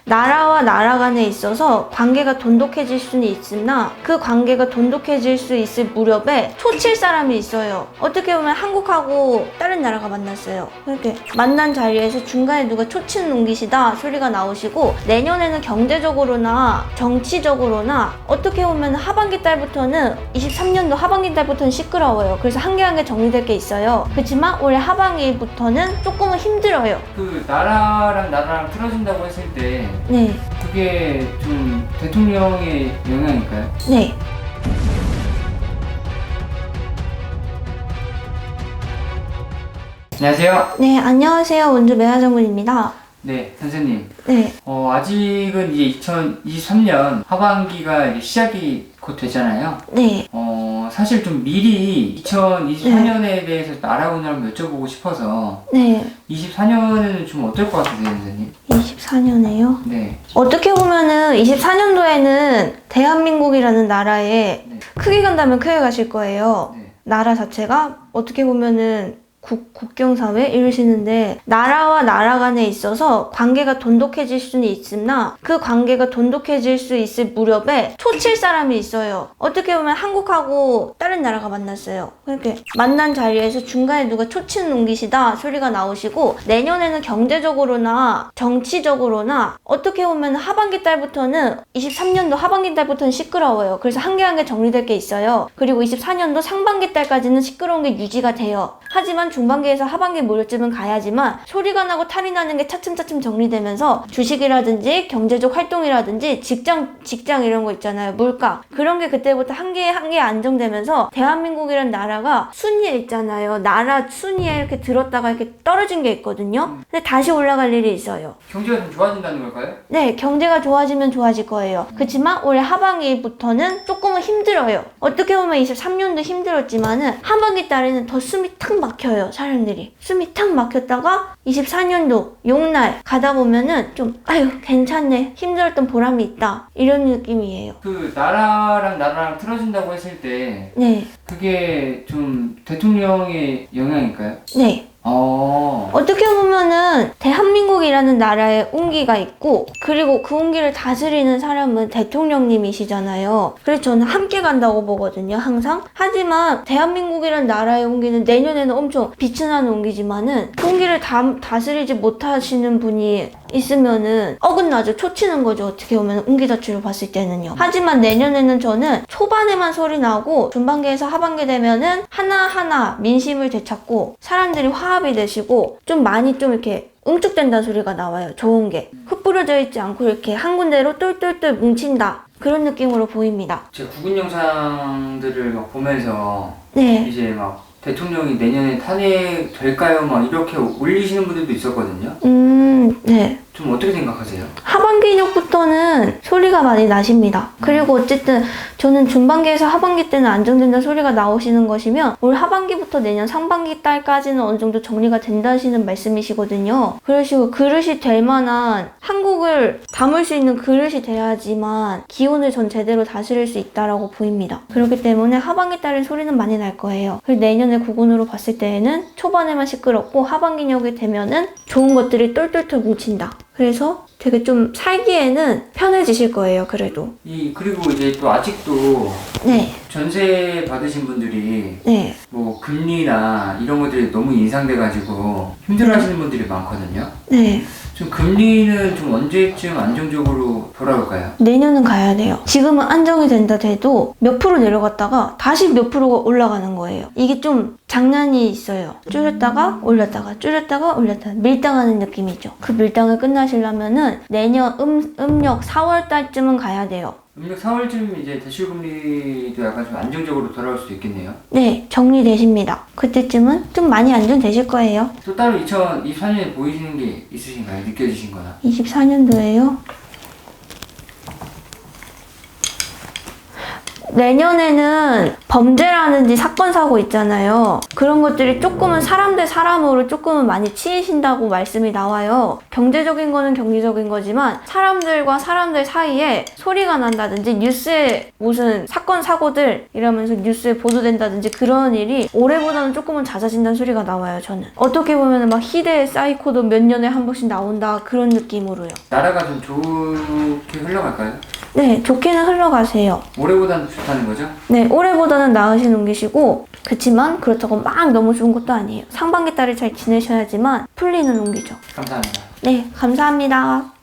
나라와 나라 간에 있어서 관계가 돈독해질 수는 있으나 그 관계가 돈독해질 수 있을 무렵에 초칠 사람이 있어요. 어떻게 보면 한국하고 다른 나라가 만났어요. 이렇게 만난 자리에서 중간에 누가 초치는 옮기시다 소리가 나오시고, 내년에는 경제적으로나 정치적으로나 어떻게 보면 하반기 달부터는 23년도 하반기 달부터는 시끄러워요. 그래서 한 개 한 개 정리될 게 있어요. 그렇지만 올해 하반기부터는 조금은 힘들어요. 그 나라랑 나라랑 틀어진다고 했을 때 네. 그게 좀 대통령의 영향일까요? 네. 안녕하세요. 네, 안녕하세요. 원주 매화정군입니다. 네, 선생님. 네. 아직은 이제 2023년 하반기가 이제 시작이 곧 되잖아요. 네. 사실 좀 미리 2024년에 대해서 알아보는 걸 여쭤보고 싶어서. 네. 24년에는 좀 어떨 것 같으세요, 선생님? 24년에요? 네. 어떻게 보면은 24년도에는 대한민국이라는 나라에 네. 크게 간다면 크게 가실 거예요. 네. 나라 자체가 어떻게 보면은 국경사회 이러시는데, 나라와 나라 간에 있어서 관계가 돈독해질 수는 있으나 그 관계가 돈독해질 수 있을 무렵에 초칠 사람이 있어요. 어떻게 보면 한국하고 다른 나라가 만났어요. 이렇게 만난 자리에서 중간에 누가 초치는 옮기시다 소리가 나오시고, 내년에는 경제적으로나 정치적으로나 어떻게 보면 하반기 달부터는 23년도 하반기 달부터는 시끄러워요. 그래서 한 개 한 개 정리될 게 있어요. 그리고 24년도 상반기 달까지는 시끄러운 게 유지가 돼요. 하지만 중반기에서 하반기 무렵쯤은 가야지만 소리가 나고 탈이 나는 게 차츰차츰 정리되면서 주식이라든지 경제적 활동이라든지 직장 이런 거 있잖아요. 물가. 그런 게 그때부터 한 개 한 개 안정되면서 대한민국이란 나라가 순위에 있잖아요. 나라 순위에 이렇게 들었다가 이렇게 떨어진 게 있거든요. 근데 다시 올라갈 일이 있어요. 경제가 좀 좋아진다는 걸까요? 네, 경제가 좋아지면 좋아질 거예요. 그렇지만 올해 하반기부터는 조금은 힘들어요. 어떻게 보면 23년도 힘들었지만은 하반기 달에는 더 숨이 탁 막혀요. 사람들이 숨이 탁 막혔다가 24년도 용날 가다 보면은 좀 아유 괜찮네, 힘들었던 보람이 있다, 이런 느낌이에요. 그 나라랑 나라랑 틀어진다고 했을 때 네. 그게 좀 대통령의 영향일까요? 네. 어떻게 보면은 대한민국이라는 나라에 운기가 있고, 그리고 그 운기를 다스리는 사람은 대통령님이시잖아요. 그래서 저는 함께 간다고 보거든요, 항상. 하지만 대한민국이라는 나라의 운기는 내년에는 엄청 빛이 나는 운기지만은 그 운기를 다스리지 못하시는 분이 있으면은 어긋나죠. 초치는 거죠. 어떻게 보면 운기 자체로 봤을 때는요. 하지만 내년에는 저는 초반에만 소리 나고 중반기에서 하반기 되면은 하나하나 민심을 되찾고 사람들이 화합이 되시고 좀 많이 좀 이렇게 응축된다는 소리가 나와요. 좋은 게 흩뿌려져 있지 않고 이렇게 한 군데로 똘똘똘 뭉친다, 그런 느낌으로 보입니다. 제가 국군 영상들을 막 보면서 네. 이제 막 대통령이 내년에 탄핵될까요? 막 이렇게 올리시는 분들도 있었거든요. 네. 좀 어떻게 생각하세요? 하반기부터는 소리가 많이 나십니다. 그리고 어쨌든 저는 중반기에서 하반기 때는 안정된다 소리가 나오시는 것이면 올 하반기부터 내년 상반기 달까지는 어느 정도 정리가 된다시는 말씀이시거든요. 그러시고 그릇이 될 만한, 한국을 담을 수 있는 그릇이 돼야지만 기운을 전 제대로 다스릴 수 있다라고 보입니다. 그렇기 때문에 하반기 달에 소리는 많이 날 거예요. 그리고 내년에 국운으로 봤을 때에는 초반에만 시끄럽고 하반기력이 되면은 좋은 것들이 똘똘똘 뭉친다. 그래서 되게 좀 살기에는 편해지실 거예요, 그래도. 그리고 이제 또 아직도 네. 전세 받으신 분들이 네. 뭐 금리나 이런 것들이 너무 인상돼가지고 힘들어하시는 분들이 많거든요. 네. 좀 금리는 좀 언제쯤 안정적으로 돌아올까요? 내년은 가야 돼요. 지금은 안정이 된다 돼도 몇 프로 내려갔다가 다시 몇 프로가 올라가는 거예요. 이게 좀 장난이 있어요. 줄였다가 올렸다가 줄였다가 올렸다가 밀당하는 느낌이죠. 그 밀당을 끝나시려면은 내년 음력 4월 달쯤은 가야 돼요. 음력 4월쯤 이제 대출금리도 약간 좀 안정적으로 돌아올 수도 있겠네요. 네, 정리되십니다. 그때쯤은 좀 많이 안정되실 거예요. 또 따로 2024년에 보이시는 게 있으신가요? 느껴지신 거나? 24년도에요? 내년에는 범죄라든지 사건, 사고 있잖아요. 그런 것들이 조금은 사람 대 사람으로 조금은 많이 치이신다고 말씀이 나와요. 경제적인 거는 경제적인 거지만 사람들과 사람들 사이에 소리가 난다든지 뉴스에 무슨 사건, 사고들 이러면서 뉴스에 보도된다든지 그런 일이 올해보다는 조금은 잦아진다는 소리가 나와요, 저는. 어떻게 보면 막 희대의 사이코도 몇 년에 한 번씩 나온다 그런 느낌으로요. 나라가 좀 좋게 흘러갈까요? 네, 좋게는 흘러가세요. 올해보다는 좋다는 거죠? 네, 올해보다는 나으신 운기시고 그치만 그렇다고 막 너무 좋은 것도 아니에요. 상반기 달을 잘 지내셔야지만 풀리는 운기죠. 감사합니다. 네, 감사합니다.